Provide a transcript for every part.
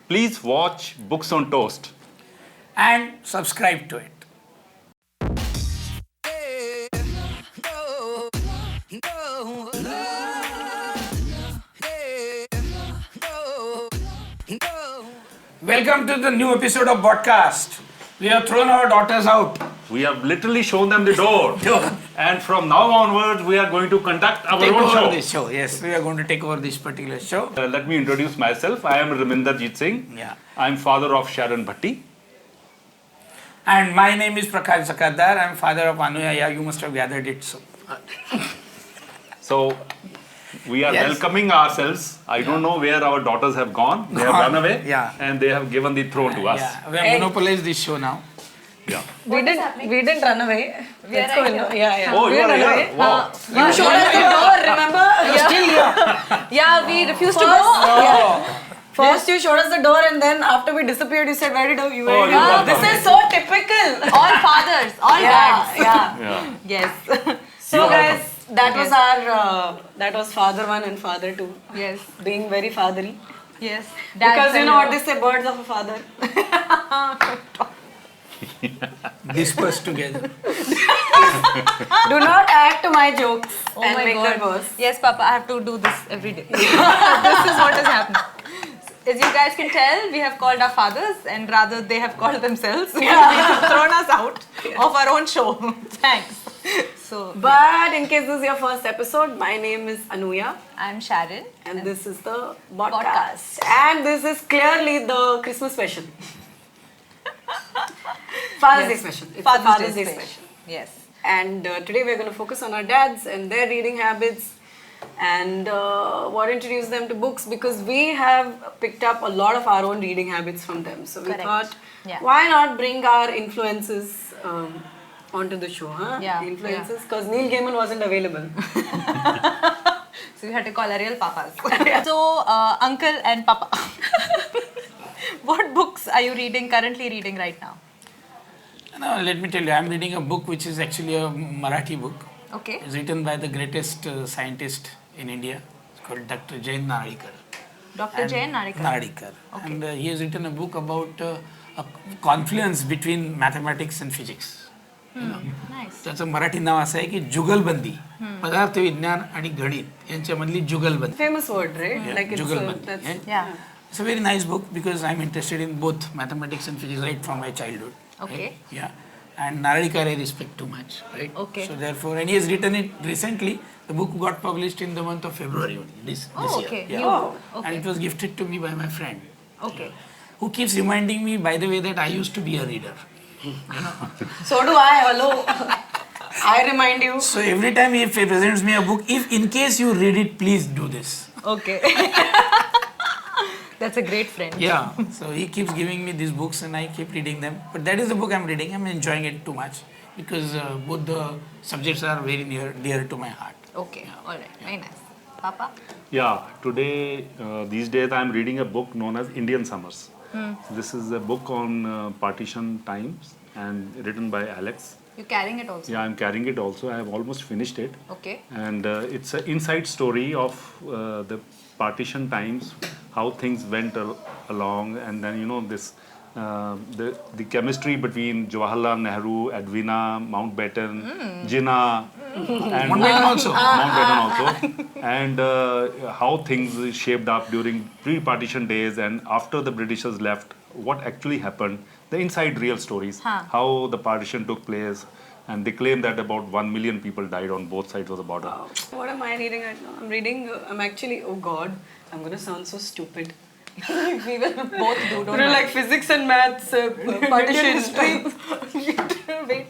Please watch Books on Toast. And subscribe to it. Welcome to the new episode of BoTCast. We have thrown our daughters out. We have literally shown them the door. And from now onwards, we are going to conduct our own show. This show. Yes, we are going to take over this particular show. Let me introduce myself. I am Raminder Singh. Yeah. I am father of Sharon Bhatti. And my name is Prakash Jakatdar. I am father of Anuya. Yeah, you must have gathered it. So, we are welcoming ourselves. I don't know where our daughters have gone. They have run away. Yeah. And they have given the throne to us. Yeah, we have monopolized this show now. Yeah. We didn't run away. Let's go in. Yeah. Oh, you are run here? away. Wow. You showed us the door, remember? Still here. Yeah, we refused to go. Yeah. First you showed us the door and then after we disappeared you said, where did you went? This is so typical. All fathers, all dads. Yeah. Yes. So guys, that was father one and father two. Yes. Being very fatherly. Yes. Because you know what they say, birds of a father. Dispersed together. Do not add to my jokes and my make God. them worse. Yes, Papa, I have to do this every day. This is what is happening. As you guys can tell, we have called our fathers and rather they have called themselves. They have thrown us out of our own show. Thanks. So, But in case this is your first episode, my name is Anuya. I'm Sharon. And this is the BoTCast. And this is clearly the Christmas special. Father's Day special. It's Father's Day special. Yes. And today we're going to focus on our dads and their reading habits and what introduced them to books, because we have picked up a lot of our own reading habits from them. So we thought, why not bring our influences onto the show, huh? Yeah. The influences, because Neil Gaiman wasn't available. So you had to call our real papas. So, Uncle and Papa, what books are you currently reading right now? Now, let me tell you, I'm reading a book which is actually a Marathi book. Okay. It's written by the greatest scientist in India. It's called Dr. Jayant Naralikar. Dr. Jayant Naralikar. Naralikar. Okay. And he has written a book about a confluence between mathematics and physics. Nice. त्याचं मराठी नाव असं आहे की जुगलबंदी पदार्थ विज्ञान आणि गणित यांच्यामधली जुगलबंदी. Famous word, right? Yeah, Like it's jugalbandi. Yeah. It's a very nice book because I'm interested in both mathematics and physics right from my childhood. Okay. Right? Yeah. And Naralikar I respect too much, right? Okay. So therefore, and he has written it recently. The book got published in the month of February this okay. year. Yeah. And it was gifted to me by my friend. Okay. Who keeps reminding me, by the way, that I used to be a reader. You know? So do I, hello. I remind you. So every time he presents me a book, if in case you read it, please do this. Okay. That's a great friend. Yeah, so he keeps giving me these books and I keep reading them. But that is the book I'm reading. I'm enjoying it too much because both the subjects are very dear to my heart. Okay, all right, very nice. Papa? Yeah, today, these days, I am reading a book known as Indian Summers. This is a book on partition times and written by Alex. You're carrying it also? Yeah, I'm carrying it also. I have almost finished it. Okay. And it's an inside story of the partition times, how things went along, and then, you know, this the chemistry between Jawaharlal Nehru, Edwina, Mountbatten, Jinnah, and Mountbatten also, and how things shaped up during pre-partition days and after the Britishers left, what actually happened, the inside real stories, how the partition took place. And they claim that about 1 million people died on both sides of the border. What am I reading right now? I'm actually, oh God, I'm going to sound so stupid. We will both do, don't We're like physics and maths, partition history.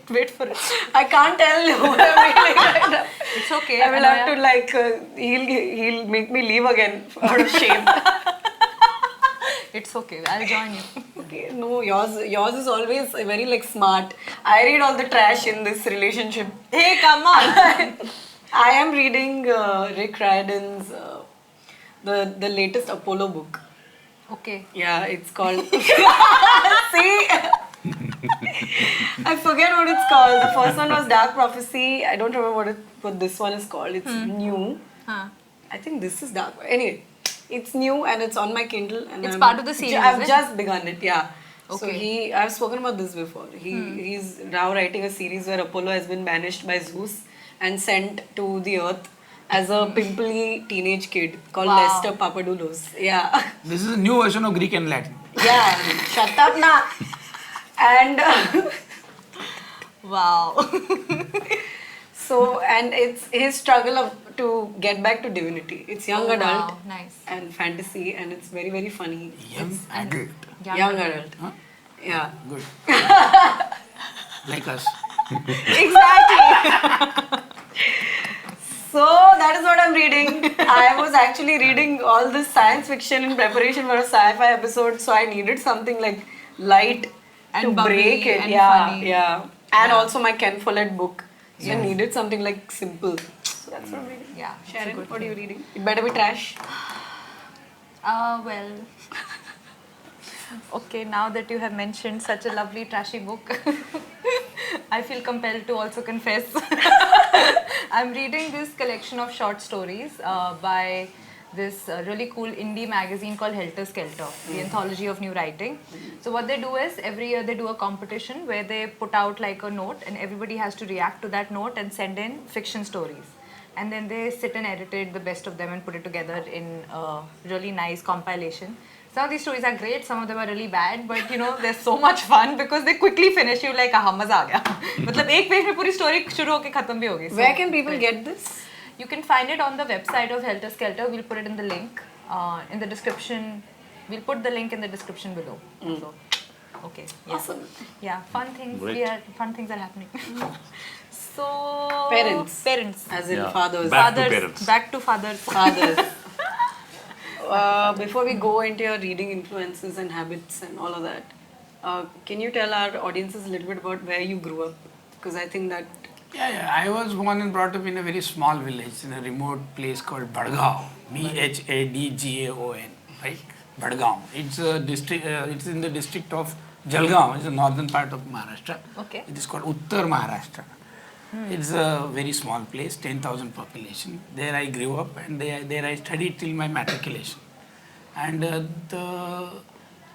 wait for it. I can't tell you what I'm reading right now. It's okay. I will have to like, he'll make me leave again out of shame. It's okay, I'll join you. Okay, no, yours is always very like smart. I read all the trash in this relationship. Hey, come on! I am reading Rick Riordan's the latest Apollo book. Okay. Yeah, it's called. See, I forget what it's called. The first one was Dark Prophecy. I don't remember what this one is called. It's new. I think this is Dark. Anyway, It's new and it's on my Kindle. And It's part of the series, I've is it? just begun it, yeah. So Okay. I've spoken about this before. He's now writing a series where Apollo has been banished by Zeus and sent to the earth as a pimply teenage kid called Wow. Lester Papadoulos. Yeah. This is a new version of Greek and Latin. Yeah. Shut up now. And Wow. so, and it's his struggle to get back to divinity. It's young adult Wow. Nice. and fantasy, and it's very, very funny. Young adult. Young adult. Huh? Yeah. Good. Like us. Exactly. So that is what I'm reading. I was actually reading all this science fiction in preparation for a sci-fi episode, so I needed something like light And to bubbly break it. and Yeah, funny. yeah. And also my Ken Follett book. So I needed something like simple. So that's what I'm reading. Yeah. it's a Sharon, good what are thing. you reading? It better be trash. Well. Okay, now that you have mentioned such a lovely trashy book, I feel compelled to also confess. I'm reading this collection of short stories by this really cool indie magazine called Helter Skelter, the Anthology of New Writing. So what they do is every year they do a competition where they put out like a note and everybody has to react to that note and send in fiction stories. And then they sit and edit the best of them and put it together in a really nice compilation. Some of these stories are great, some of them are really bad, but you know, they're so much fun because they quickly finish you like, aha, maza aa gaya. मतलब एक page में पूरी story शुरू होके खत्म भी होगी. Where can people get this? You can find it on the website of Helter Skelter. We'll put it in the link in the description. We'll put the link in the description below. So, okay. Yeah. Awesome. Yeah, fun things. Great. Fun things are happening. So Parents. Parents. As in Yeah. fathers. Back to Fathers. parents. Back to fathers. Fathers. Before we go into your reading influences and habits and all of that, can you tell our audiences a little bit about where you grew up? Because I think that Yeah, I was born and brought up in a very small village in a remote place called Bhadgaon, Bhadgaon, right? Bhadgaon. It's a district. It's in the district of Jalgaon. It's the northern part of Maharashtra. Okay. It is called Uttar Maharashtra. It's a very small place, 10,000 population. There I grew up, and there I studied till my matriculation. And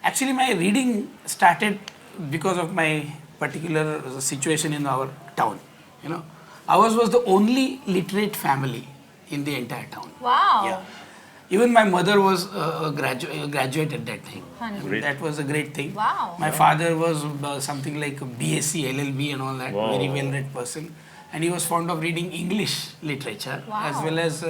actually my reading started because of my particular situation in our town. You know, ours was the only literate family in the entire town. Wow. Yeah. Even my mother was a graduate at that time. Great. That was a great thing. Wow. My father was something like a BSc, LLB and all that, Wow. very well-read person. And he was fond of reading English literature, Wow. as well as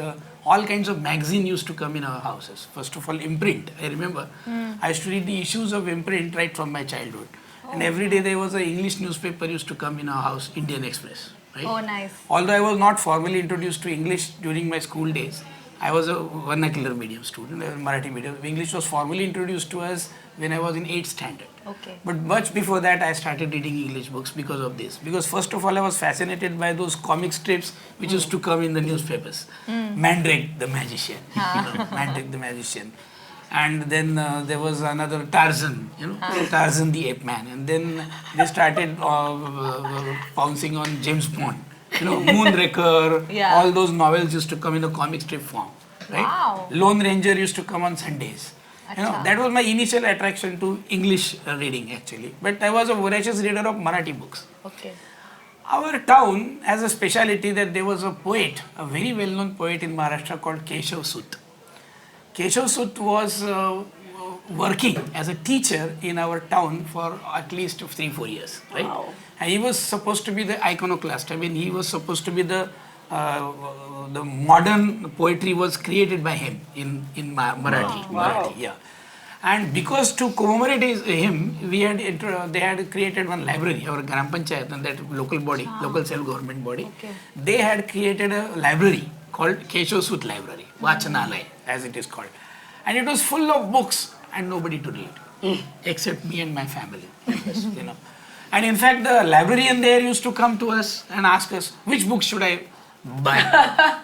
all kinds of magazine used to come in our houses. First of all, imprint. I remember I used to read the issues of imprint right from my childhood. And every day there was an English newspaper used to come in our house, Indian Express. Right? Oh, nice. Although I was not formally introduced to English during my school days, I was a vernacular medium student, a Marathi medium. English was formally introduced to us when I was in 8th standard. Okay. But much before that, I started reading English books because of this. Because first of all, I was fascinated by those comic strips which used to come in the newspapers. Mandrake the Magician, Mandrake the Magician. And then there was another Tarzan, Tarzan the Ape Man. And then they started pouncing on James Bond. Moonraker, Yeah. all those novels used to come in the comic strip form. Right? Wow. Lone Ranger used to come on Sundays. Acha. That was my initial attraction to English reading actually. But I was a voracious reader of Marathi books. Okay. Our town has a speciality that there was a poet, a very well-known poet in Maharashtra called Keshav Sut. Keshav Sut was working as a teacher in our town for at least 3-4 years, right? Wow. And he was supposed to be the iconoclast. I mean, he was supposed to be the modern poetry was created by him in Marathi. Wow. Marathi, yeah. And because to commemorate him, they had created one library, our Gram Panchayat, and that local body, local self-government body. Okay. They had created a library called Keshav Sut Library, Vachanalaya, as it is called. And it was full of books and nobody to read, except me and my family. And in fact, the librarian there used to come to us and ask us, which books should I buy?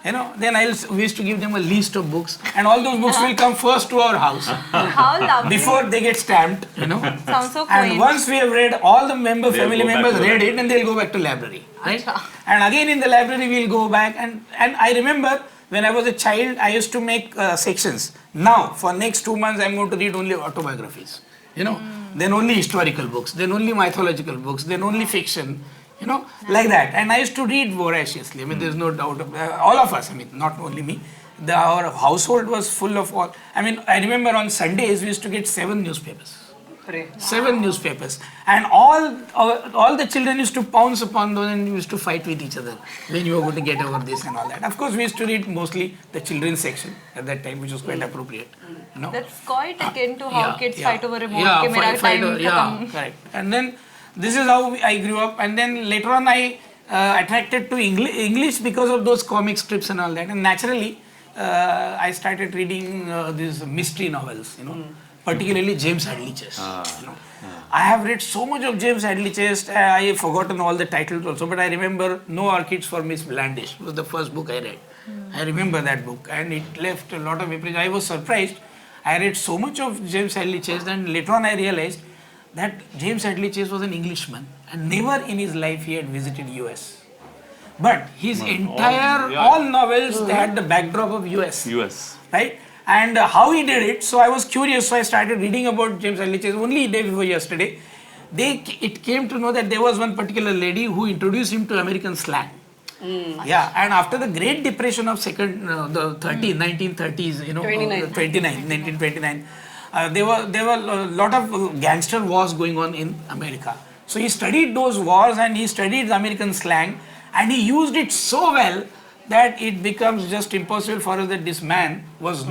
Then we used to give them a list of books, and all those books will come first to our house How lovely. before they get stamped. Sounds so And quaint. once we have read, all the They'll family go back members to the read library. it, and they'll go back to library, right? Acha. And again in the library we'll go back, and I remember when I was a child, I used to make sections. Now, for next 2 months, I'm going to read only autobiographies. Then only historical books, then only mythological books, then only fiction. Like that. And I used to read voraciously. I mean, there's no doubt. All of us, I mean, not only me. Our household was full of all. I mean, I remember on Sundays, we used to get 7 newspapers. 7 newspapers. And all the children used to pounce upon those and used to fight with each other when you were going to get over this and all that. Of course, we used to read mostly the children's section at that time, which was quite appropriate. That's quite akin to how kids fight over remote. Correct. And then this is how I grew up. And then later on, I attracted to English because of those comic strips and all that. And naturally, I started reading these mystery novels, particularly James Hadley Chase. I have read so much of James Hadley Chase, I have forgotten all the titles also, but I remember No Orchids for Miss Blandish was the first book I read. I remember that book, and it left a lot of impression. I was surprised. I read so much of James Hadley Chase, and later on I realized that James Hadley Chase was an Englishman, and never in his life he had visited US. But his all novels, they had the backdrop of US. Right? And how he did it, so I was curious, so I started reading about James Hadley Chase only day before yesterday. It came to know that there was one particular lady who introduced him to American slang. Yeah, and after the Great Depression of 1930s, 1929, there were a lot of gangster wars going on in America. So he studied those wars and he studied American slang, and he used it so well that it becomes just impossible for us that this man has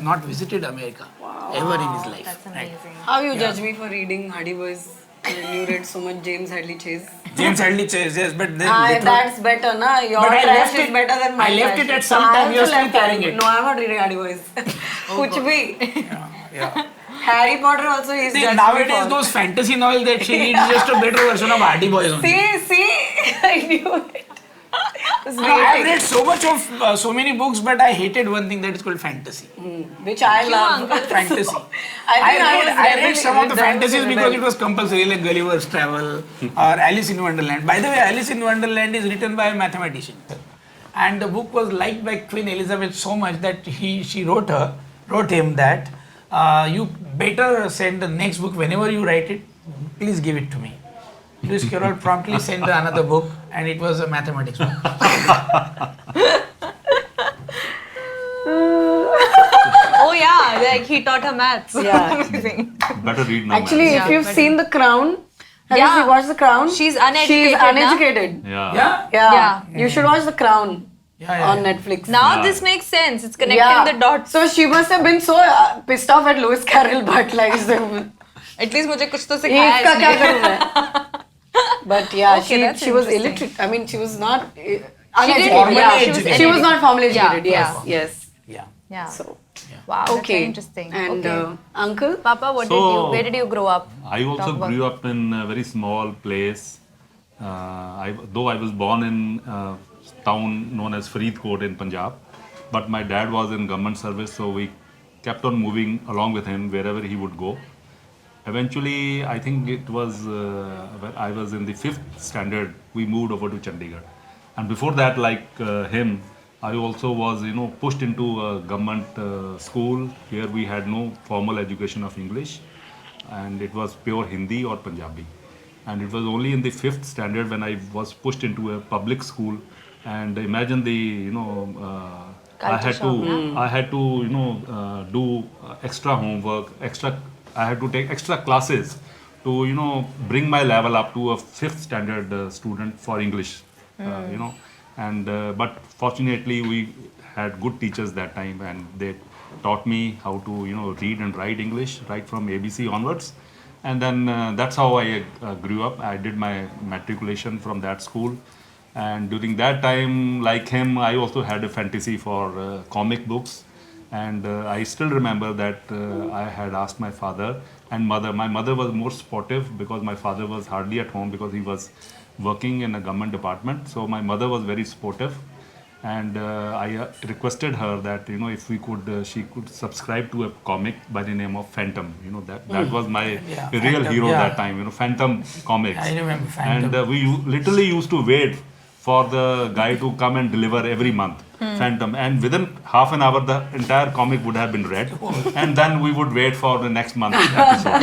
not visited America ever in his life. That's amazing. How you judge me for reading Hardy Boys when you read so much James Hadley Chase? James Hadley Chase, yes, but then that's better, na? Your but trash is better than my I left trash. it at some time. You're still carrying it. No, I'm not reading Hardy Boys. Kuch bhi. Yeah. Harry Potter also is judged nowadays those fantasy novels that she reads is just a better version of Hardy Boys only. See, I knew it. I've read so much of so many books, but I hated one thing that is called fantasy. Which I love. Fantasy. I read some of the fantasies because it was compulsory, like Gulliver's Travel or Alice in Wonderland. By the way, Alice in Wonderland is written by a mathematician, and the book was liked by Queen Elizabeth so much that she wrote him that you better send the next book whenever you write it. Please give it to me. Lewis Carroll promptly sent another book, and it was a mathematics book. Oh yeah, like he taught her maths. Yeah. Better read now. Actually, if you've seen The Crown, have you watched The Crown? She's uneducated. Yeah. You should watch The Crown on Netflix. Now this makes sense. It's connecting the dots. So she must have been so pissed off at Lewis Carroll, but like, at least मुझे कुछ तो सिखाया इसने. But yeah, Okay, she was illiterate. I mean, she was not Formally educated. she was not formally educated. Yeah. Yes. Yeah. So Wow. okay, That's very interesting. And Okay. Uncle, Papa, where did you grow up? I also Talk about- grew up in a very small place. Though I was born in a town known as Faridkot in Punjab, but my dad was in government service, so we kept on moving along with him wherever he would go. Eventually, I think it was when I was in the 5th standard, we moved over to Chandigarh. And before that, like him, I also was, pushed into a government school. Here we had no formal education of English, and it was pure Hindi or Punjabi. And it was only in the 5th standard when I was pushed into a public school. And imagine the, I had to do extra homework, I had to take extra classes to, bring my level up to a 5th standard student for English, And but fortunately, we had good teachers that time, and they taught me how to, read and write English right from ABC onwards. And then that's how I grew up. I did my matriculation from that school. And during that time, like him, I also had a fantasy for comic books. And I still remember that I had asked my father and mother. My mother was more supportive because my father was hardly at home because he was working in a government department. So my mother was very supportive. And I requested her that, if we could, she could subscribe to a comic by the name of Phantom. That was my real hero that time, Phantom comics. I remember Phantom. And we literally used to wait for the guy to come and deliver every month. Phantom, and within half an hour the entire comic would have been read, and then we would wait for the next month's episode.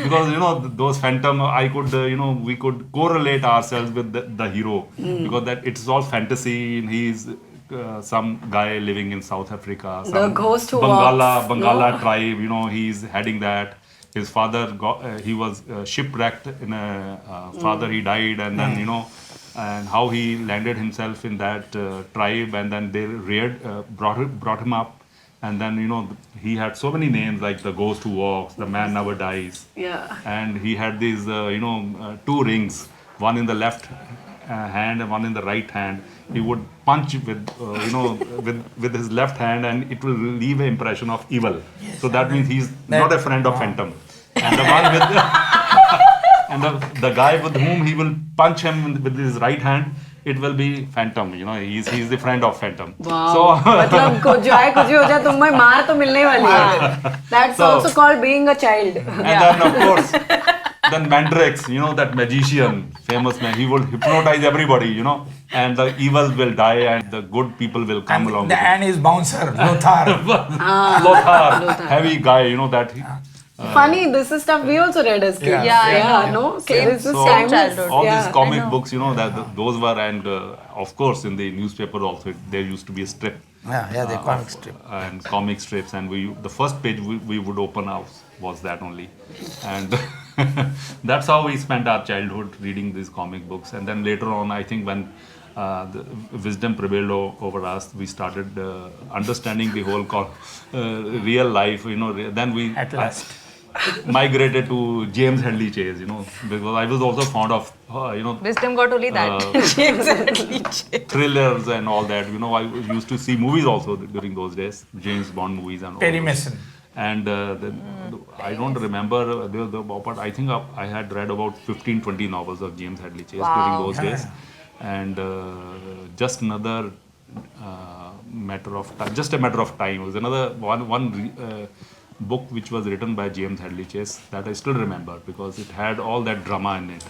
Because those Phantom, I could we could correlate ourselves with the hero, because that it's all fantasy. He's some guy living in South Africa, some The ghost who Bangala walks, tribe. He's heading that. His father he was shipwrecked in a father, he died, and then and how he landed himself in that tribe, and then they brought him up, and then he had so many names like the ghost who walks, the man never dies, and he had these two rings, one in the left hand and one in the right hand. He would punch with with his left hand, and it will leave an impression of evil. So that means he's not a friend of Phantom. And the one with and the guy with whom he will punch him with his right hand, it will be Phantom. He's the friend of Phantom. Wow. So मतलब कुछ हो जाए तुम्हें मार तो मिलने वाली है. That's also called being a child. And then of course, then Mandrax, that magician, famous man, he will hypnotize everybody, and the evil will die and the good people will come along. And his bouncer, Lothar. Lothar, heavy guy, that. Funny, this is stuff we also read as kids. No? This is timeless. childhood. All these comic books, those were, and of course in the newspaper also, there used to be a strip. The comic strip. And comic strips, and the first page we would open out was that only. And that's how we spent our childhood, reading these comic books. And then later on, I think when the wisdom prevailed over us, we started understanding the whole real life, then we At last. migrated to James Hadley Chase, because I was also fond of, Wisdom got only that. thrillers and all that. I used to see movies also during those days, James Bond movies and all. Perry Mason. And I don't remember, but I think I had read about 15-20 novels of James Hadley Chase during those days. And just another matter of time, it was another one book which was written by James Hadley Chase that I still remember, because it had all that drama in it.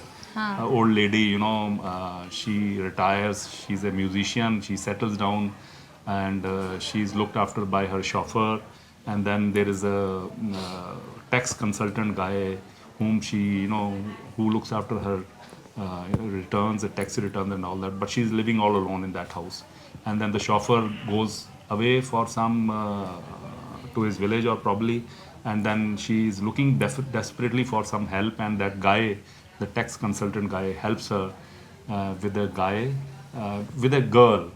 Old lady, she retires, she's a musician, she settles down, and she's looked after by her chauffeur. And then there is a tax consultant guy whom she, who looks after her returns, the tax returns and all that. But she's living all alone in that house. And then the chauffeur goes away for some to his village or probably, and then she's looking desperately for some help. And that guy, the tax consultant guy, helps her with a girl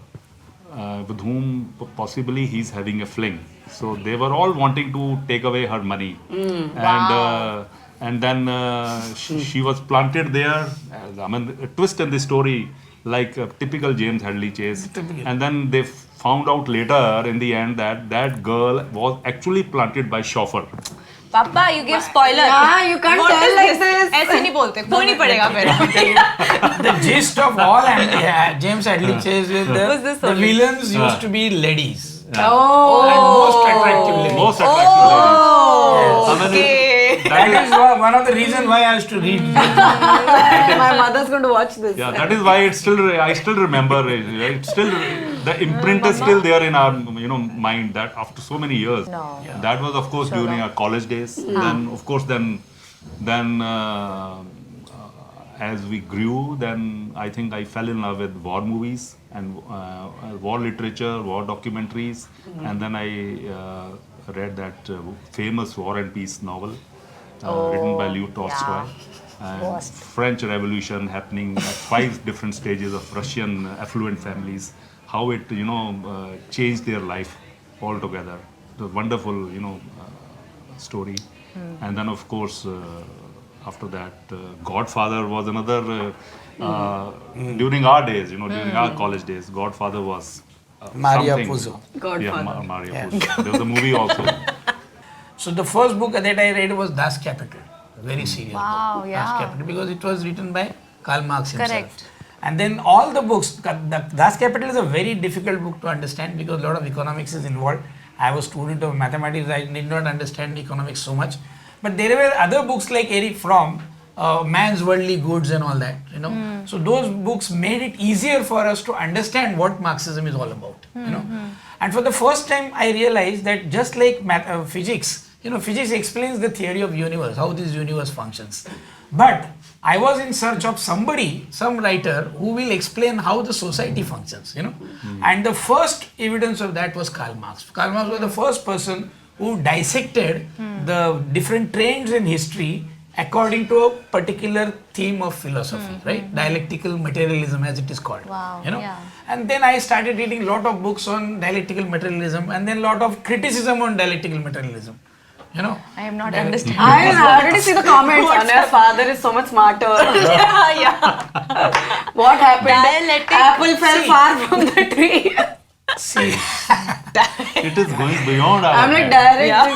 with whom possibly he's having a fling. So they were all wanting to take away her money, and then she was planted there. I mean, a twist in the story, like a typical James Hadley Chase. And then they found out later in the end that girl was actually planted by chauffeur. Papa, you give spoiler. You can't tell like this. ऐसे नहीं बोलते, कोई नहीं पढ़ेगा फिर. The gist of all James Hadley Chase with the villains used to be ladies. And most attractive ladies. Okay. That is one of the reasons why I used to read. My mother's going to watch this. Yeah, that is why I still remember it. It's still, the imprint is still there in our mind, that after so many years. No. Yeah. That was of course during our college days. Then of course then as we grew, then I think I fell in love with war movies and war literature, war documentaries, and then I read that famous War and Peace novel written by Leo Tolstoy. And French Revolution happening at 5 different stages of Russian affluent families, how it changed their life altogether. It was a wonderful story. And then of course after that Godfather was another during our days, during our college days. Godfather was Maria something. Puzo. Godfather. Maria Puzo. There was a movie also. So the first book that I read was Das Kapital, a very serious Wow, book. yeah. Das Kapital, because it was written by Karl Marx himself. Correct. And then all the books, Das Kapital is a very difficult book to understand because a lot of economics is involved. I was a student of mathematics, I did not understand economics so much. But there were other books like Erich Fromm, Man's Worldly Goods and all that, So those books made it easier for us to understand what Marxism is all about, And for the first time, I realized that just like physics, physics explains the theory of universe, how this universe functions. But I was in search of somebody, some writer who will explain how the society functions, And the first evidence of that was Karl Marx. Karl Marx was the first person who dissected the different trends in history according to a particular theme of philosophy, right? Dialectical materialism, as it is called. Wow, And then I started reading a lot of books on dialectical materialism and then a lot of criticism on dialectical materialism. I am not understanding. I already see the comments. Anya's father is so much smarter. What happened? Dialectic. Apple fell far from the tree. See, It is going beyond our I'm like head. direct.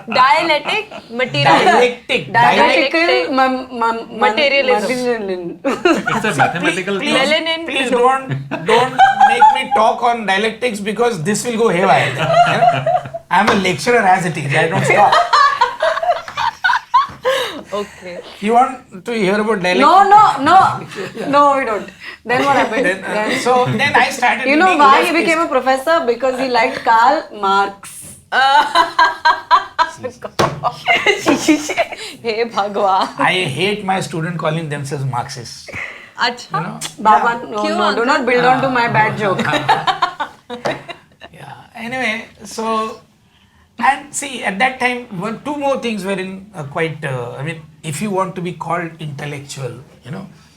Dialectic materialism. dialectic. Materialism. It's a mathematical Please, clause. Lenin. please don't make me talk on dialectics because this will go haywire. I'm a lecturer as it is. I don't stop. Okay. You want to hear about dialectics? No, we don't. Then what happened? Then I started. You know reading why he leftist. became a professor? Because he liked Karl Marx. Hey Bhagwan. I hate my student calling themselves Marxists. Acha. Baba, no, Kyun, do not build on to my bad joke. Yeah. Anyway, so and see at that time, two more things were in quite. If you want to be called intellectual,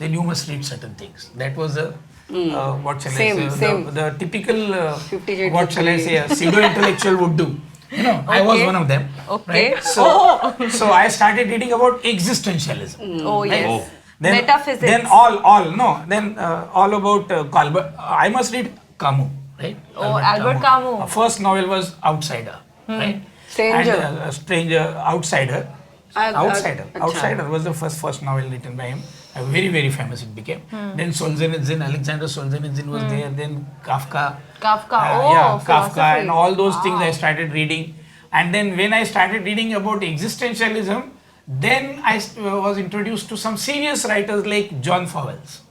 then you must read certain things. That was a what shall I say? The typical 50 Shades what of shall I Grey. say? A pseudo-intellectual would do. I was one of them. Okay. Right? So I started reading about existentialism. Oh yes. Oh. Then, Metaphysics. Then all about Karl. I must read Camus, right? Oh, Albert Camus. First novel was Outsider, right? Stranger. And, Stranger, Outsider. Outsider. Acha. Outsider was the first novel written by him. Very, very famous it became. Then Solzhenitsyn, Alexander Solzhenitsyn was there. Then Kafka. Kafka. Kafka and all those things I started reading. And then when I started reading about existentialism, then I was introduced to some serious writers like John Fowles.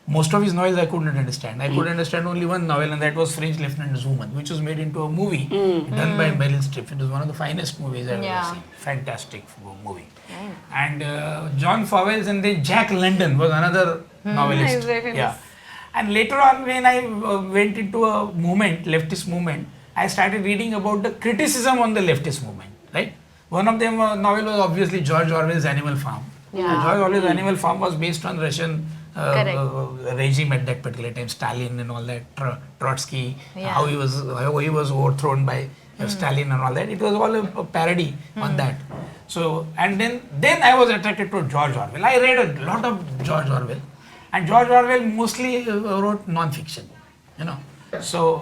Most of his novels I could not understand. I could understand only one novel, and that was French Lieutenant's Woman, which was made into a movie done by Meryl Streep. It was one of the finest movies I've ever seen. Fantastic movie. And John Fowles, and then Jack London was another novelist. He's very famous. Yeah. And later on, when I went into a leftist movement, I started reading about the criticism on the leftist movement. Right. One of them novel was obviously George Orwell's Animal Farm. Yeah. George Orwell's Animal Farm was based on Russian regime at that particular time, Stalin and all that, Trotsky, how he was overthrown by Stalin and all that. It was all a parody on that. So and then I was attracted to George Orwell. I read a lot of George Orwell, and George Orwell mostly wrote non-fiction, So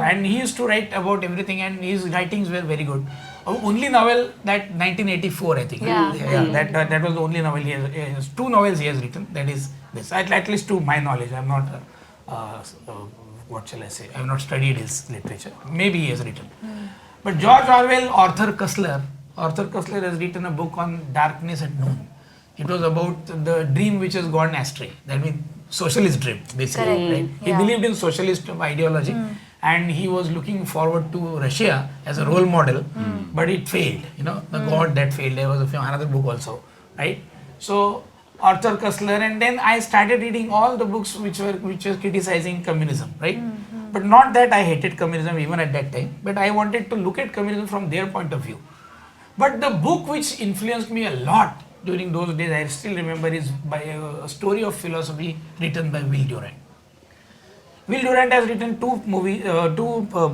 and he used to write about everything, and his writings were very good. Only novel that 1984, I think. That was the only novel he has. Two novels he has written. That is this. At least to my knowledge, I'm not. What shall I say? I have not studied his literature. Maybe he has written. But George Orwell, Arthur Koestler has written a book on Darkness at Noon. It was about the dream which has gone astray. That means socialist dream, basically. Right? He believed in socialist ideology. And he was looking forward to Russia as a role model, but it failed. The God that failed. There was another book also, right? So Arthur Koestler, and then I started reading all the books which were criticizing communism, right? But not that I hated communism even at that time, but I wanted to look at communism from their point of view. But the book which influenced me a lot during those days, I still remember, is by a story of philosophy written by Will Durant. Will Durant has written two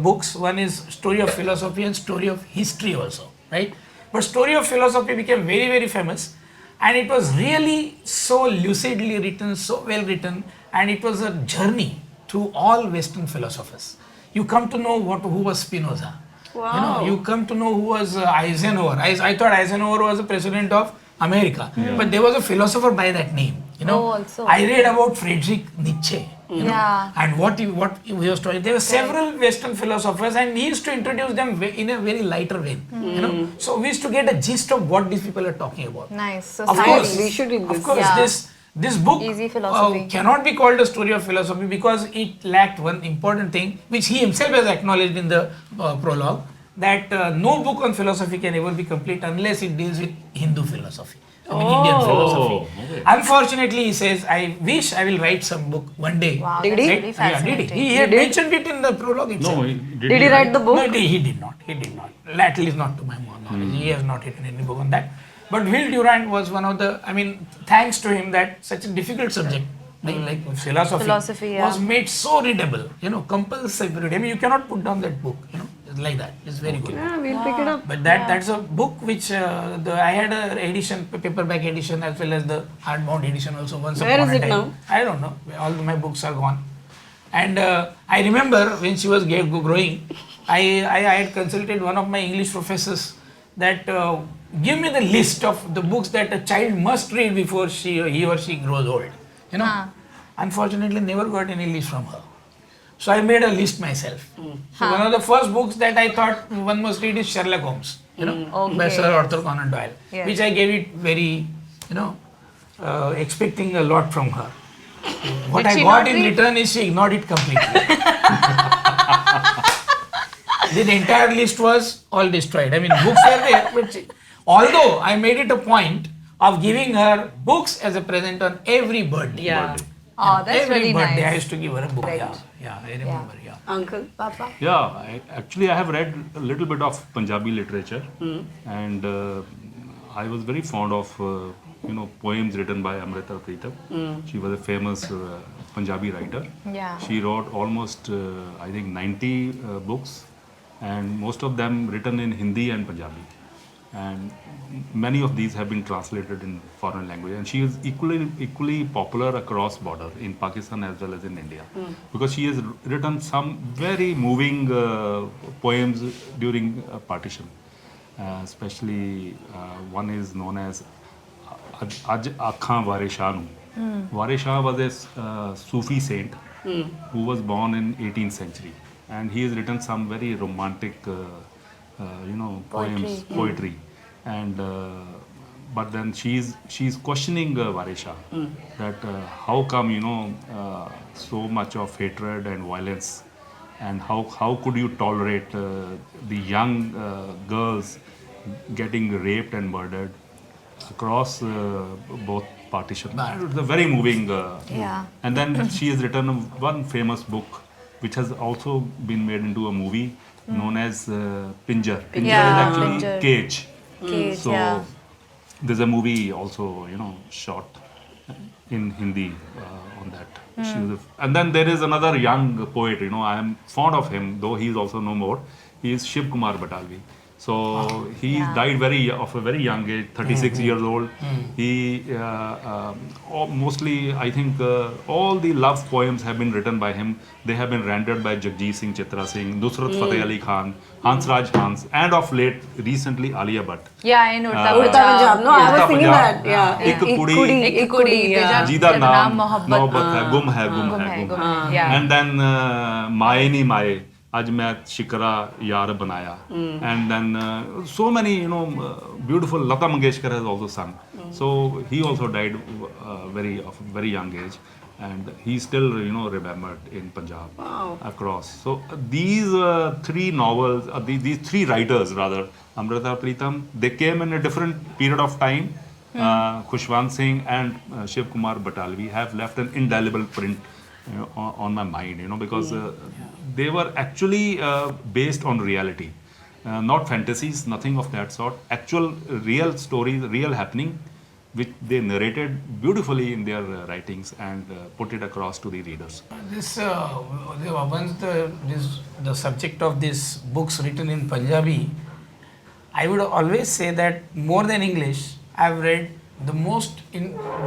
books. One is Story of Philosophy and Story of History also, right? But Story of Philosophy became very, very famous, and it was really so lucidly written, so well written, and it was a journey through all Western philosophers. You come to know who was Spinoza. Wow. You come to know who was Eisenhower. I thought Eisenhower was the president of America, but there was a philosopher by that name. Oh, also. I read about Friedrich Nietzsche. You know? And what he was told, there were several Western philosophers, and he used to introduce them in a very lighter vein. You know, so we used to get a gist of what these people are talking about. Nice. So Of course, we should read this. Of course, this book Easy philosophy. cannot be called a story of philosophy because it lacked one important thing, which he himself has acknowledged in the prologue, that no book on philosophy can ever be complete unless it deals with Hindu philosophy. I mean, Indian philosophy. Okay. Unfortunately, he says, I wish I will write some book one day. Wow, Did that's he? really fascinating. He had mentioned it in the prologue itself. No, Did he write the book? No, he did not. He did not. At least not to my knowledge. He has not written any book on that. But Will Durant was one of the, I mean, thanks to him that such a difficult subject, like philosophy was made so readable, you know, compulsory reading. I mean, you cannot put down that book, you know, it's like that. It's very good. Yeah, we'll pick it up. But that's a book which I had a edition, paperback edition, as well as the hardbound edition also once Where upon is a it time. now? I don't know. All my books are gone. And I remember when she was growing, I had consulted one of my English professors that give me the list of the books that a child must read before he or she grows old. You know, unfortunately, never got any list from her. So I made a list myself. So one of the first books that I thought one must read is Sherlock Holmes. You know, by Sir Arthur Conan Doyle, which I gave it very, you know, expecting a lot from her. What I got in return is she ignored it completely. The entire list was all destroyed. I mean, books were there, but although I made it a point of giving her books as a present on every birthday. Yeah. Oh, that's every really birthday nice. I used to give her a book. Right. Yeah, I remember. Yeah. Uncle? Papa? Yeah, actually I have read a little bit of Punjabi literature, and I was very fond of poems written by Amrita Pritam. She was a famous Punjabi writer. Yeah. She wrote almost I think 90 books, and most of them written in Hindi and Punjabi, and many of these have been translated in foreign language, and she is equally popular across border in Pakistan as well as in India, because she has written some very moving poems during partition, especially one is known as Aj Akhan Ware Shah Nu. Ware Shah was a Sufi saint who was born in 18th century, and he has written some very romantic poetry. And but then she's questioning Ware Shah that how come so much of hatred and violence, and how could you tolerate the young girls getting raped and murdered across both partitions. It's a very moving and then she has written one famous book which has also been made into a movie known as Pinjar. Pinjar is actually cage. So there's a movie also shot in Hindi on that. And then there is another young poet, I am fond of him, though he is also no more. He is Shiv Kumar Batalvi. So he died of a very young age, 36 years old. He mostly, I think, all the love poems have been written by him. They have been rendered by Jagjit Singh, Chitra Singh, Nusrat Fateh Ali Khan, Hansraj Hans, and of late, recently, Alia Bhatt. Yeah, I know. Urta Punjab. No, I was thinking that. Yeah. Ek Kudi, Jida Naam, Mohabbat Hai, Gum Hai, Gum Hai. And then Maaye Ni Maaye. Aj main shikra yaar banaya, and then so many beautiful. Lata Mangeshkar has also sung. So he also died very young age, and he's still remembered in Punjab across. So these three novels, these three writers rather, Amrita Pritam, they came in a different period of time. Khushwant Singh and Shiv Kumar Batalvi have left an indelible print on my mind, because they were actually based on reality, not fantasies, nothing of that sort. Actual real stories, real happening, which they narrated beautifully in their writings and put it across to the readers. Once the subject of these books written in Punjabi, I would always say that more than English, I've read the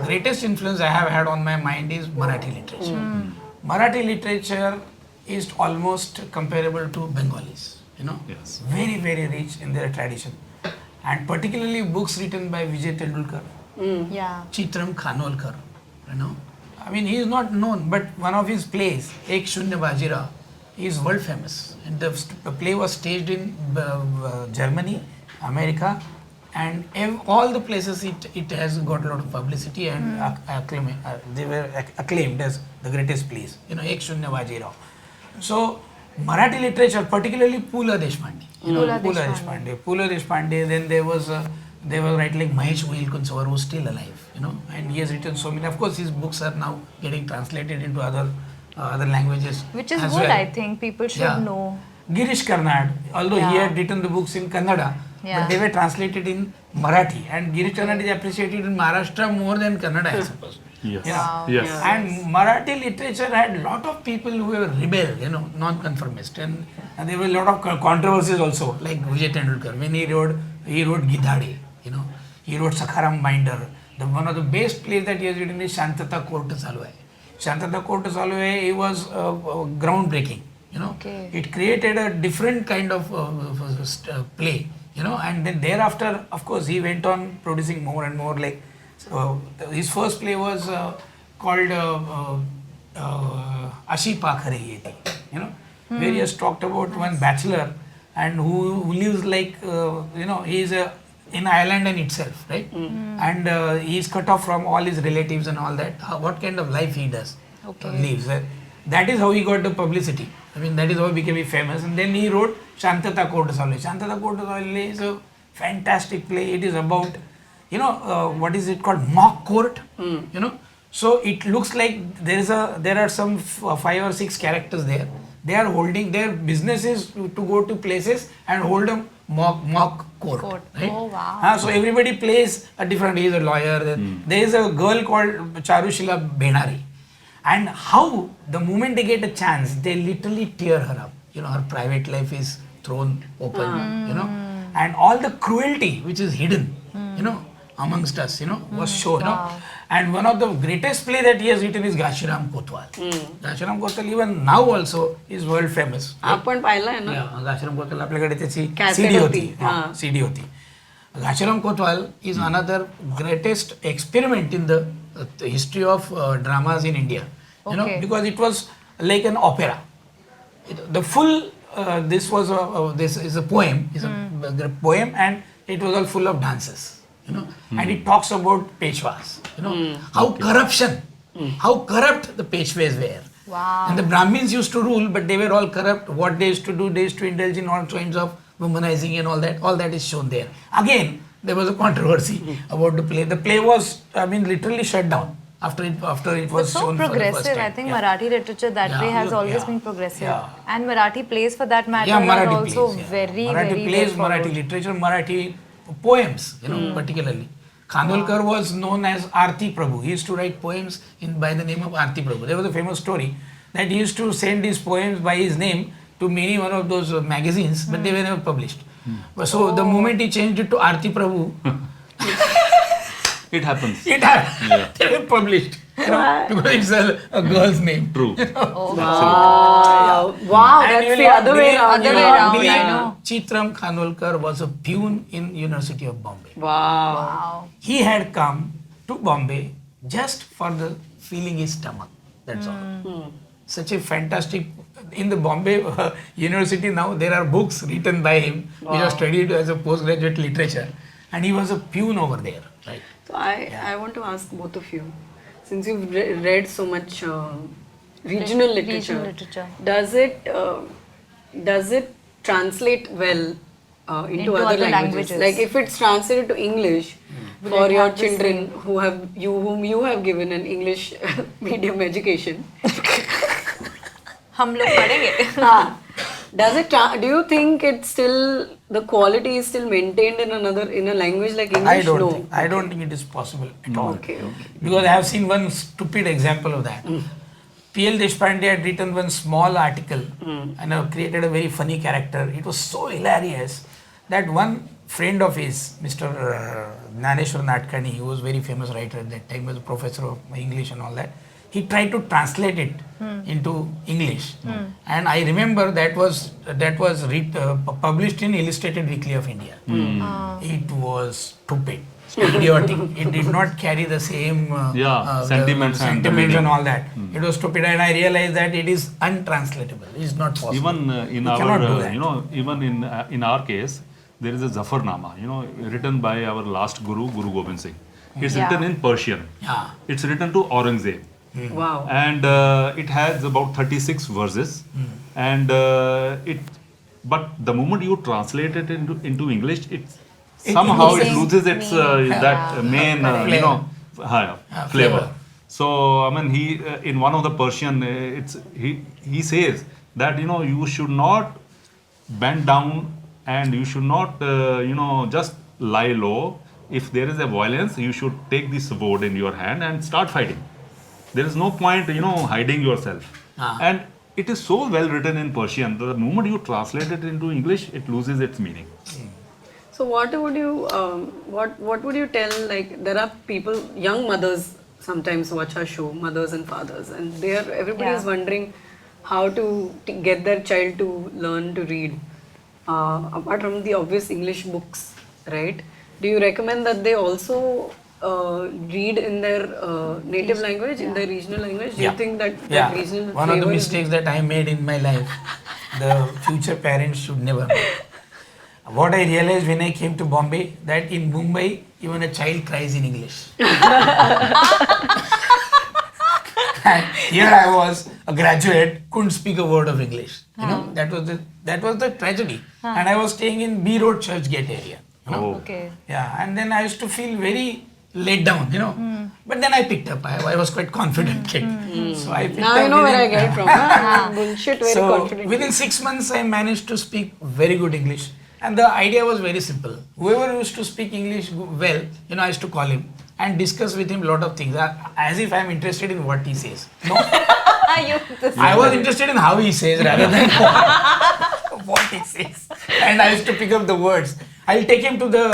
greatest influence I have had on my mind is Marathi literature. Marathi literature is almost comparable to Bengalis, Yes. Very, very rich in their tradition. And particularly books written by Vijay Tendulkar, Chitram Khanolkar, I mean, he is not known, but one of his plays, Ek Shunya Bajira, is world famous. And the play was staged in Germany, America, and all the places it has got a lot of publicity and they were acclaimed as the greatest plays. Ek Shunya Bajira. So, Marathi literature, particularly Pula Deshpande. Pula Deshpande. Then they were writing like Mahesh Wilkunsavar, who's still alive, and he has written so many. Of course, his books are now getting translated into other languages. Which is as good, well. I think. People should know. Girish Karnad, although he had written the books in Kannada, but they were translated in Marathi. And Girish Karnad is appreciated in Maharashtra more than Kannada, I suppose. Yes. Yeah. Yes. And Marathi literature had a lot of people who were rebel, non-conformist. And there were a lot of controversies also, like Vijay Tendulkar. When he wrote Gidhade, he wrote Sakharam Binder. One of the best plays that he has written is Shantata Court Chalu Hai. Shantata Court Chalu Hai, it was groundbreaking. It created a different kind of play, and then thereafter, of course, he went on producing more and more. Like his first play was called Ashi Pakhare Yeti, where he has talked about one bachelor and who lives like he is in Ireland in itself, right? And he is cut off from all his relatives and all that. What kind of life he does, lives. That is how he got the publicity. I mean, that is how he became famous. And then he wrote Shantata Court Chalu Hai. Shantata Court Chalu Hai is a fantastic play. It is about, what is it called? Mock court. So it looks like there are some 5 or 6 characters there. They are holding, their business is to go to places and hold a mock court. Right? Oh, wow. So everybody plays a different, he is a lawyer. There is a girl called Charushila Benari. And how the moment they get a chance, they literally tear her up. Her private life is thrown open, and all the cruelty which is hidden, amongst us, was shown. And one of the greatest play that he has written is Gashiram Kotwal. Gashiram Kotwal even now also is world famous. आपण पाहिलाय ना? Gashiram Kotwal आपल्याकडे त्याची CD होती. CD होती. Gashiram Kotwal is another greatest experiment in the history of dramas in India. Because it was like an opera. The full this is a poem, a poem, and it was all full of dances. And it talks about Peshwas. How corrupt the Peshwas were. Wow. And the Brahmins used to rule, but they were all corrupt. What they used to do, they used to indulge in all kinds of womanizing and all that. All that is shown there. Again, there was a controversy about the play. The play was, literally shut down after it was so shown for the first progressive. time. I think Marathi literature that way has always been progressive. Yeah. And Marathi plays, for that matter, Marathi are also plays, very, Marathi very plays, well Marathi followed. literature, Marathi poems, particularly. Khanolkar was known as Arti Prabhu. He used to write poems by the name of Arti Prabhu. There was a famous story that he used to send his poems by his name to many one of those magazines, but they were never published. So the moment he changed it to Arti Prabhu, it happens. They were published. Because it's a girl's name. True. Wow, that's the other way around. I know. Chitram Khanolkar was a peon in University of Bombay. Wow. He had come to Bombay just for the feeling his stomach. That's all. Such a fantastic. In the Bombay University now, there are books written by him, which are studied as a postgraduate literature, and he was a peon over there. Right. So I want to ask both of you, since you've read so much regional literature, does it translate well into other languages? Like if it's translated to English for your children whom you have given an English medium education. हम लोग पढ़ेंगे. Do you think it's still, the quality is still maintained in a language like English? I don't think it is possible at all. Okay. Because I have seen one stupid example of that. P.L. Deshpande had written one small article and created a very funny character. It was so hilarious that one friend of his, Mr. Naneshwar Natkani, who was a very famous writer at that time, was a professor of English and all that, he tried to translate it into English, and I remember that was published in Illustrated Weekly of India. It was stupid. idiotic. It did not carry the same sentiments and all that. It was stupid, and I realized that it is untranslatable. It's not possible. Even in our, even in our case, there is a Zafarnama, written by our last Guru, Guru Gobind Singh. It's written in Persian. Yeah. It's written to Aurangzeb. Wow. And it has about 36 verses. And but the moment you translate it into English, somehow it loses its that main flavor. So I mean, he in one of the Persian, he says that you should not bend down and you should not just lie low. If there is a violence, you should take the sword in your hand and start fighting. There is no point hiding yourself. And it is so well written in Persian. The moment you translate it into English, it loses its meaning. So what would you what would you tell, like, there are people, young mothers sometimes watch our show, mothers and fathers, and everybody is wondering how to get their child to learn to read, apart from the obvious English books, right? Do you recommend that they also read in their native language, in their regional language? Do you think that regional one of the mistakes that I made in my life, the future parents should never make. What I realized when I came to Bombay, that in Mumbai, even a child cries in English. And here I was, a graduate, couldn't speak a word of English. That was the tragedy. And I was staying in B Road Churchgate area. Okay. Yeah, and then I used to feel very let down, But then I picked up. I was quite confident kid. So I picked now up. you know where I get it from. Huh? Bullshit, very confident. Within 6 months, I managed to speak very good English. And the idea was very simple. Whoever used to speak English well, I used to call him and discuss with him a lot of things, as if I'm interested in what he says. No, I was interested in how he says rather than what he says. And I used to pick up the words. I'll take him to the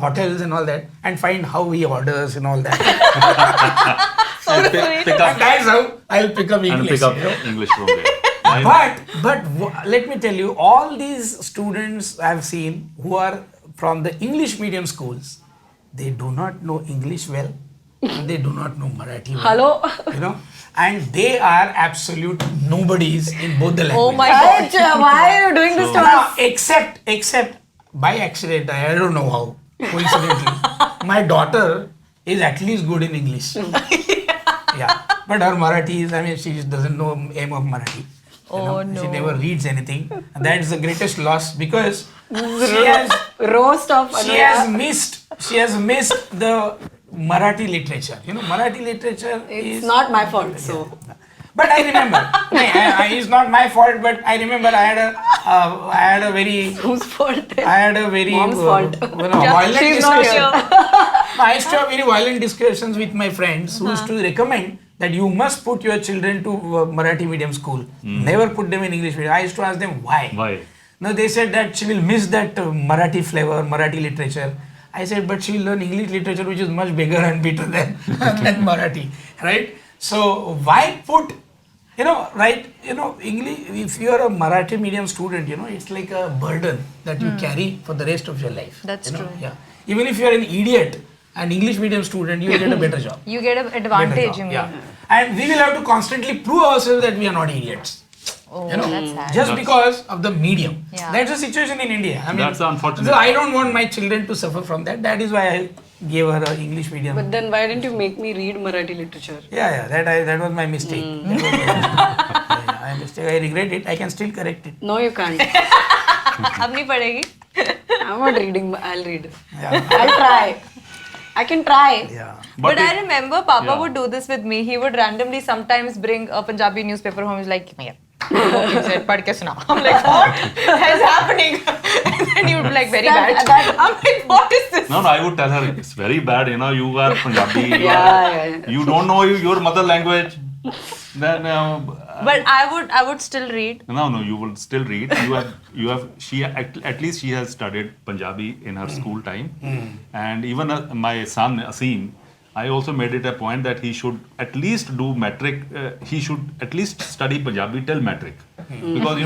hotels and all that and find how he orders and all that. Pick up, And that's how I'll pick up English. and pick up English from there. But let me tell you, all these students I've seen who are from the English medium schools, they do not know English well, and they do not know Marathi well. Hello? And they are absolute nobodies in both the languages. Oh my God. Why are you doing this to us? Except by accident, I don't know how, coincidentally, my daughter is at least good in English. Yeah, but her Marathi is, she doesn't know aim of Marathi. She never reads anything. And that's the greatest loss, because she has missed the Marathi literature. Marathi literature It's not my fault, so. But I remember, it's not my fault, but I remember I had a very Whose fault? I had a very Mom's fault. violent She's not discussion. here. I used to have very violent discussions with my friends who used to recommend that you must put your children to Marathi medium school. Never put them in English medium. I used to ask them why. Why? No, they said that she will miss that Marathi flavor, Marathi literature. I said, but she will learn English literature, which is much bigger and better than Marathi, right? So why put, English, if you are a Marathi medium student, it's like a burden that you carry for the rest of your life. That's true. Yeah. Even if you are an idiot, an English medium student, you will get a better job. You get an advantage, you mean. Yeah. And we will have to constantly prove ourselves that we are not idiots. Oh, that's sad. Just because of the medium. Yeah. That's the situation in India. That's unfortunate. So I don't want my children to suffer from that. That is why I gave her an English medium. But then why didn't you make me read Marathi literature? That was my mistake. I regret it. I can still correct it. No, you can't. अब नहीं पढ़ेगी. I'm not reading, I'll read. Yeah. I'll try. I can try. Yeah. But I remember Papa would do this with me. He would randomly sometimes bring a Punjabi newspaper home. He's like, "Here, he said, पढ़ के सुनाओ." I'm like, what is happening? And then he would be like, very bad. I'm like, what is this? No, I would tell her, it's very bad, you are Punjabi, Yeah. you don't know your mother language. Then, But I would still read. No, you will still read. At least she has studied Punjabi in her school time. And even my son, Asim, I also made it a point that he should at least do metric, he should at least study Punjabi till metric. Because,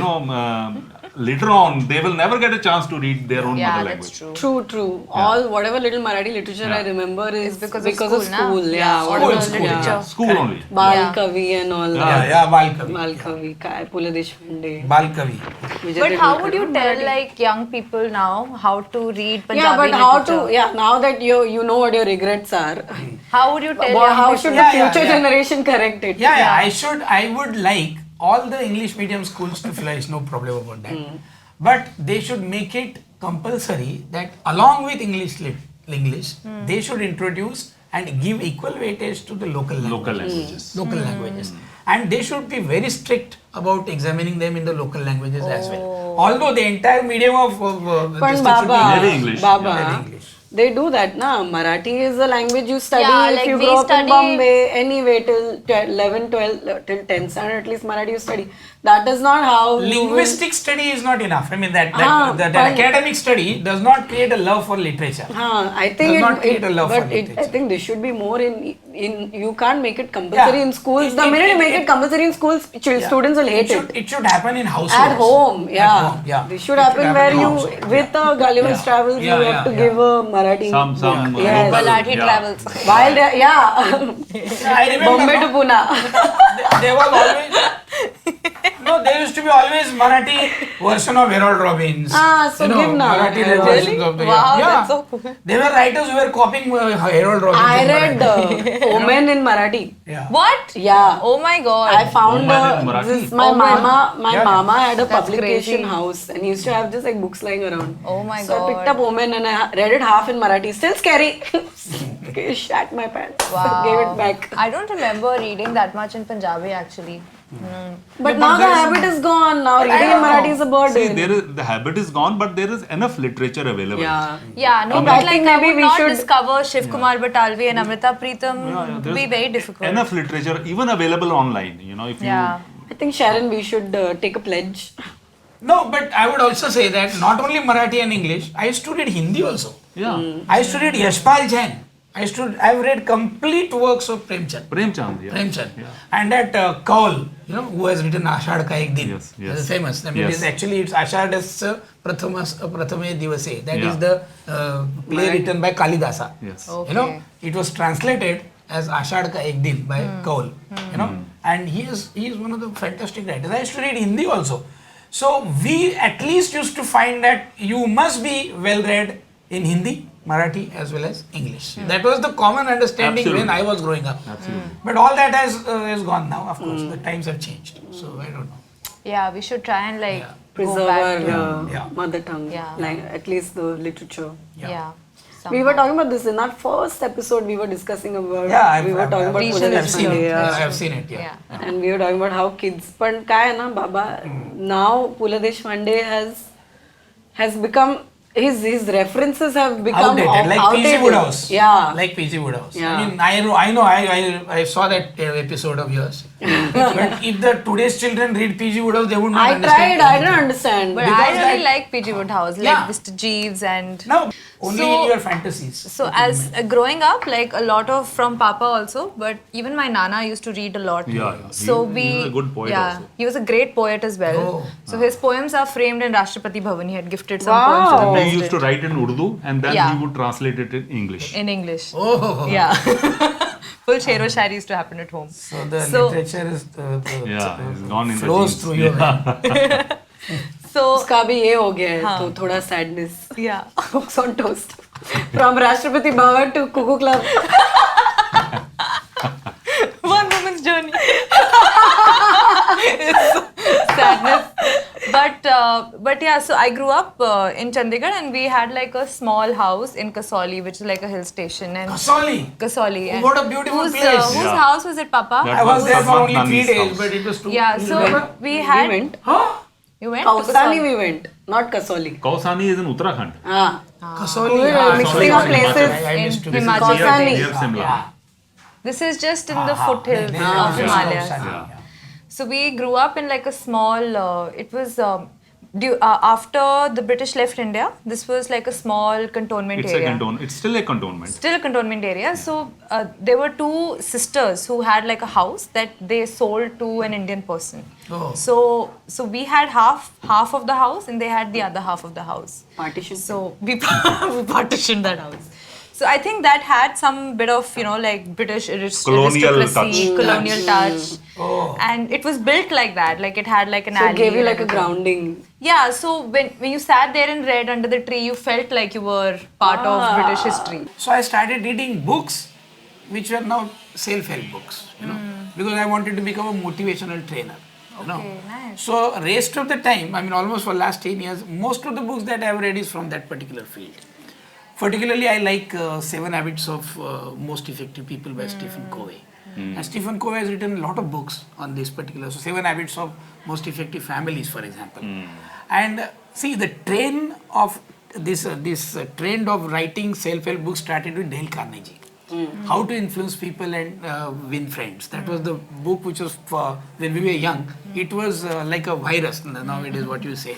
later on they will never get a chance to read their own mother language. That's true. True. All whatever little Marathi literature I remember is because of of school, na? school. Yeah, Yeah, whatever school, literature. School only. Bal Kavi and all that. Yeah, Balkavi. Bal Kavi, Pule Deshpande. Balkavi. Vijay But how Tendulkar. would you tell like young people now how to read Punjabi Yeah, but how literature? to? Now that you know what your regrets are, How would you tell young how people? should the future generation correct it? I would like all the English medium schools to flourish, no problem about that. But they should make it compulsory that along with English, they should introduce and give equal weightage to the local languages. Local languages. And they should be very strict about examining them in the local languages as well. Although the entire medium of But this thing should be Very English. Baba, very English. they do that, na? Marathi is a language you study Yeah, if like you we grow up in study- Bombay, anyway till 11, 12, till 10th standard at least Marathi you study. That is not how you will- Linguistic study is not enough. I mean that but- academic study does not create a love for literature. I think Does not create a love for I literature. think there should be more in you can't make it compulsory in schools. The minute you make it compulsory in schools, students will hate it. It should happen in households. At home, yeah. At home, yeah. This should It happen where in you, household, with Gulliver's Travels, you have to give a Marathi. Some Yes. Marathi yeah. travels. While they, I remember Bombay to Pune. there was always there used to be always Marathi version of Harold Robbins. So give now. Marathi Harold. versions of the Wow, yeah. that's so cool. There were writers who were copying Harold Robbins. I in read Marathi. Omen in Marathi. Yeah. What? Yeah. Oh my god. I found Omen in Marathi? this. My mama had a That's publication crazy. house and he used to have just like books lying around. Oh my So I god. picked up Omen and I read it half in Marathi. Still scary. Okay, shat my pants. Wow. Gave it back. I don't remember reading that much in Punjabi actually. But now the habit is gone. Now reading in Marathi is a See, burden. the habit is gone, but there is enough literature available. Yeah. Yeah, no, I but like think I maybe would we not should- discover Shiv Kumar Batalvi and Amrita Preetham would there's be very difficult. Enough literature, even available online. If you Yeah. I think Sharon, we should take a pledge. No, but I would also say that not only Marathi and English, I used to read Hindi also. yeah, I used to read Yashpal Jain. I've read complete works of Premchand. Premchand. Yeah. Premchand. Yeah. And that Karl, who has written Ashad Ka Ek Din. Yes, yes. That's famous. I mean, Yes. it's Ashadasya Prathame Divase. That Yeah. is the play written by Kalidasa. Yes. Okay. It was translated as Ashad Ka Ek Din by Karl. And he is one of the fantastic writers. I used to read Hindi also. So we at least used to find that you must be well read in Hindi, Marathi as well as English. That was the common understanding Absolutely. when I was growing up. Absolutely. But all that has gone now, of course. The times have changed. So I don't know. Yeah, we should try and like go Preserve back our to Yeah. mother tongue. Yeah. Like, at least the literature. yeah. We were talking about this in our first episode. We were discussing about. Yeah, we were talking about Regional Pune I've seen it. Deshpande, I've seen it. Yeah. and we were talking about how kids. But काय है ना बाबा, now Pule Deshpande has become his references have become Outdated, like P.G. outdated. Woodhouse. Yeah. Like P.G. Woodhouse. Yeah. I know. I saw that episode of yours. But if the today's children read P.G. Woodhouse, they would not I understand. tried. I didn't understand. But Because I really that- like P.G. Woodhouse, like Yeah. Mr. Jeeves and No, only So- in your fantasies. so as growing up, like a lot of from Papa also, but even my Nana used to read a lot. Yeah. So he was a good poet yeah, also. he was a great poet as well. Oh. So his poems are framed in Rashtrapati Bhavan. He had gifted some Wow. poems to the He president used to write in Urdu and then Yeah. he would translate it in English. in English. Oh. Yeah, full shero shayari used to happen at home. So the So- literature is Yeah, it's gone in the flows genes. through your veins. So उसका भी ये हो गया है तो थोड़ा sadness. yeah, Hooks on toast. From Rashtrapati Bhavan to Cuckoo Club. one woman's journey. It's sadness. But yeah, so I grew up in Chandigarh and we had like a small house in Kasauli, which is like a hill station. And Kasauli. Kasauli. And What a beautiful whose, place. whose Yeah. house was it, Papa? That I was there for only 3 Nani's days, house. but it was too. Yeah, so we We had. went. Huh? You went to Kausani Kasauli? we went, not Kasauli. Kausani is in Uttarakhand. Ah. Kasauli. We were Ah, mixing sorry, up sorry, places I in missed you. Himachal Near- Kausani. Near Simla. This is just in the foothills of Himalayas. So we grew up in like a small, it was after the British left India, this was like a small cantonment area. It's still a cantonment. Still a cantonment area. So there were two sisters who had like a house that they sold to an Indian person. Oh. So we had half of the house and they had the other half of the house. Partition. So we partitioned that house. So I think that had some bit of, like British Colonial aristocracy, touch. colonial touch. Oh. And it was built like that. Like it had like an So alley. it gave you and like a everything. grounding. Yeah, so when you sat there and read under the tree, you felt like you were part of British history. So I started reading books which were now self-help books, because I wanted to become a motivational trainer. Okay, nice. So rest of the time, almost for last 10 years, most of the books that I have read is from that particular field. Particularly, I like 7 Habits of Most Effective People by Stephen Covey. And Stephen Covey has written a lot of books on this particular. So 7 Habits of Most Effective Families, for example. And see, the trend of this trend of writing self-help books started with Dale Carnegie. How to Influence People and Win Friends. That was the book which was for when we were young. It was like a virus. Now it is what you say,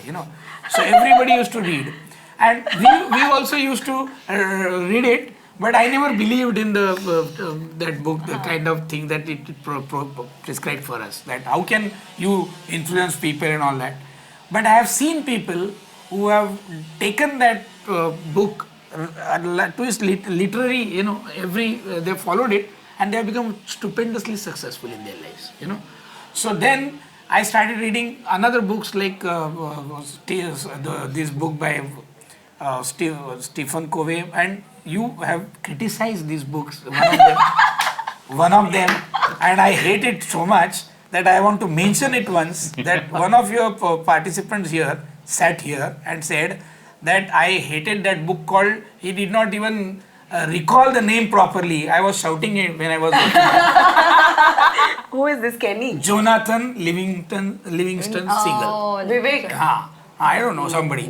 So everybody used to read. And we also used to read it, but I never believed in that book, the kind of thing that it prescribed for us. That how can you influence people and all that. But I have seen people who have taken that book to its literary, they followed it and they have become stupendously successful in their lives, So then I started reading another books like this book by Stephen Covey, and you have criticized these books, one of them, and I hate it so much that I want to mention it once, that one of your participants here sat here and said that I hated that book called, he did not even recall the name properly. I was shouting it when I was watching. Who is this, Kenny? Jonathan Livingston Seagull. Vivek. I don't know, somebody.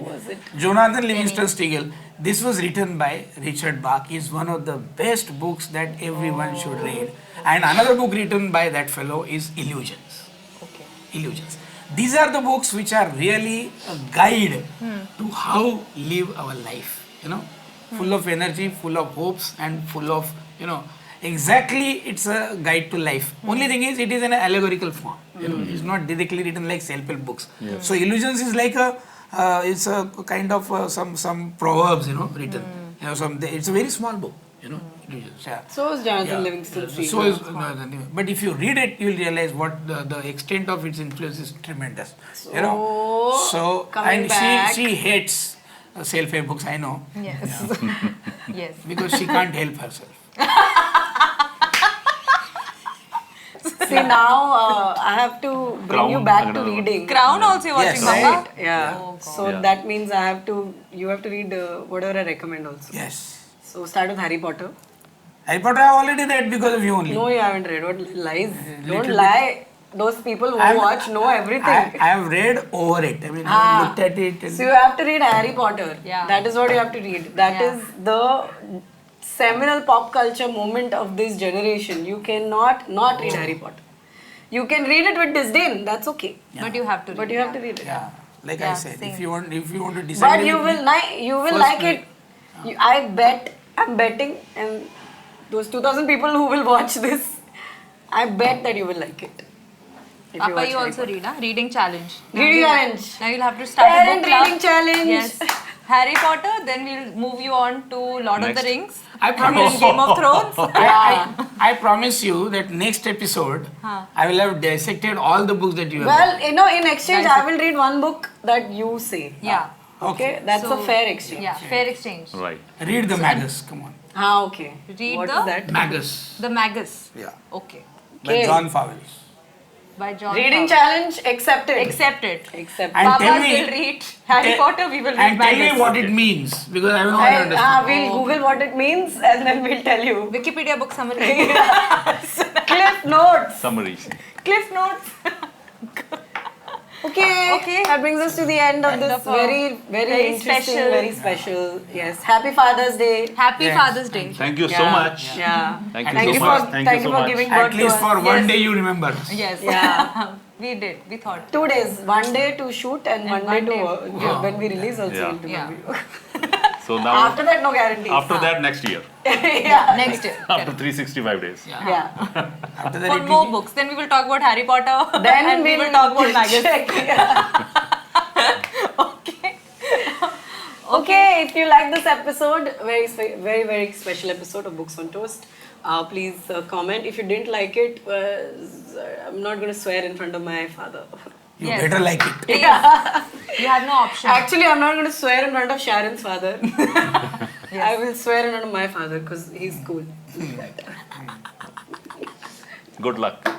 Jonathan Livingston Seagull. This was written by Richard Bach. It's one of the best books that everyone should read. And another book written by that fellow is Illusions. Okay. Illusions. These are the books which are really a guide to how live our life, full of energy, full of hopes, and full of, exactly it's a guide to life. Only thing is, it is in an allegorical form. It's not directly written like self-help books. Yeah. So Illusions is like it's a kind of some proverbs, written. It's a very small book, Illusions. Yeah. So is Jonathan Livingston Seagull. So is, but if you read it, you will realize what the extent of its influence is tremendous. So and back. she hates self-help books. I know. Yes. Yes. Because she can't help herself. See, now I have to bring you back to reading. Crown also you're watching, Yes. Mama? Right? Yeah. Oh, God. So that means you have to read whatever I recommend also. Yes. So start with Harry Potter. Harry Potter I have already read because of you only. No, you haven't read. What lies? Don't Little lie. Those people who watch know everything. I have read over it. I looked at it. And So you have to read Harry Potter. Yeah. That is what you have to read. That is the seminal pop culture moment of this generation. You cannot not read Harry Potter. You can read it with disdain. That's okay. But you have to read. But you have to read it. yeah, like Yeah, I said, same. if you want to decide. But you will First like read. it. I'm betting, and those 2,000 people who will watch this, I bet that you will like it. If Papa, watch you Harry also Potter. read, huh? Reading challenge. Reading challenge. Now you'll have to start a Parent book club. reading challenge. Yes. Harry Potter, then we'll move you on to Lord of Next. the Rings. I And promise. then Game of Thrones. I promise you that next episode, I will have dissected all the books that you have read. Well, in exchange, I will read one book that you say. Yeah. Okay, that's So- a fair exchange. Yeah, fair exchange. Right. Read the Magus, come on. Okay. Read What the- is that? Magus. The Magus. Yeah. Okay. By Okay. John Fowles. By John. Reading Fowles. challenge accepted. Accepted. Accepted. And tell Papas me- will read Harry Potter, we will read And tell me Magus. what it means, because I will not understand. We'll Google what it means and then we'll tell you. Wikipedia book summary. Cliff notes. Summaries. Cliff notes. Okay. That brings us to the end of this of a very, very interesting, special- very special. Yes. Happy Father's Day. Happy Yes. Father's Day. Thank you so Yeah. much. Yeah. Thank Thank you you so for- much. Thank thank you you so for much. giving birth At least to us. for one Yes. day you remember. Yes. Yeah. We did. We thought. 2 days, 1 day to shoot and one day one to day. when we release also. Yeah. we'll do Yeah. review. So now, After that, no guarantees. after that, next year, Yeah. Next year. after 365 days. Yeah. After that, For it will more be- books. Then we will talk about Harry Potter. Then and we will talk about maggots. check. Yeah. Okay. Okay, if you like this episode, very, very special episode of Books on Toast, please comment. If you didn't like it, I'm not going to swear in front of my father. You Yes. better like it. Please. You have no option. Actually, I'm not going to swear in front of Sharon's father. I will swear in front of my father because he's cool. Good luck.